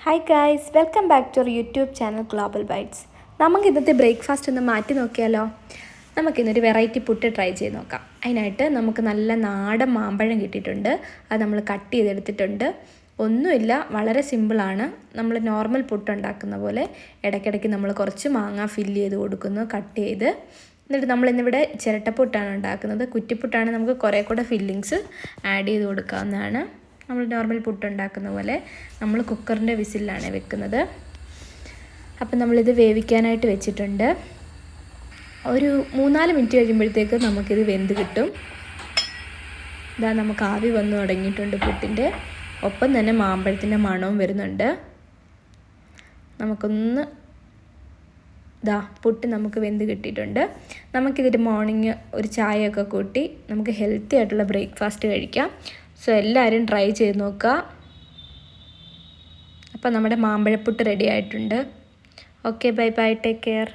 Hi guys, welcome back to our YouTube channel Global Bites. നമുക്ക് ഇന്നത്തെ breakfast ഒന്ന് മാറ്റി നോക്കിയാലോ? നമുക്കിന്നൊരു വെറൈറ്റി പുട്ട് ട്രൈ ചെയ്ത് നോക്കാം. അതിനായിട്ട് നമുക്ക് നല്ല നാടൻ മാമ്പഴം കിട്ടിയിട്ടുണ്ട്. അത് നമ്മൾ കട്ട് ചെയ്തെടുത്തിട്ടുണ്ട്. ഒന്നുമില്ല, വളരെ സിമ്പിളാണ്. നമ്മൾ നോർമൽ പുട്ട് ഉണ്ടാക്കുന്ന പോലെ ഇടയ്ക്കിടയ്ക്ക് നമ്മൾ കുറച്ച് മാങ്ങ ഫില്ല് ചെയ്ത് കൊടുക്കുന്നു, കട്ട് ചെയ്ത്. എന്നിട്ട് നമ്മളിന്നിവിടെ ചിരട്ടപ്പുട്ടാണ് ഉണ്ടാക്കുന്നത്. കുറ്റിപ്പുട്ടാണ്, നമുക്ക് കുറേ കൂടെ ഫില്ലിങ്സ് ആഡ് ചെയ്ത് കൊടുക്കാവുന്നതാണ്. നമ്മൾ നോർമൽ പുട്ട് ഉണ്ടാക്കുന്ന പോലെ നമ്മൾ കുക്കറിൻ്റെ വിസിലാണ് വെക്കുന്നത്. അപ്പം നമ്മളിത് വേവിക്കാനായിട്ട് വെച്ചിട്ടുണ്ട്. ഒരു 3-4 മിനിറ്റ് കഴിയുമ്പോഴത്തേക്ക് നമുക്കിത് വെന്ത് കിട്ടും. ഇതാ, നമുക്ക് ആവി വന്നു തുടങ്ങിയിട്ടുണ്ട് പുട്ടിൻ്റെ. ഒപ്പം തന്നെ മാമ്പഴത്തിൻ്റെ മണവും വരുന്നുണ്ട്. നമുക്കൊന്ന് പുട്ട് നമുക്ക് വെന്ത് കിട്ടിയിട്ടുണ്ട്. നമുക്കിതിൻ്റെ മോർണിംഗ് ഒരു ചായയൊക്കെ കൂട്ടി നമുക്ക് ഹെൽത്തി ആയിട്ടുള്ള ബ്രേക്ക്ഫാസ്റ്റ് കഴിക്കാം. സോ എല്ലാവരും ട്രൈ ചെയ്ത് നോക്കുക. അപ്പോൾ നമ്മുടെ മാമ്പഴപ്പുട്ട് റെഡി ആയിട്ടുണ്ട്. Okay, bye bye, take care.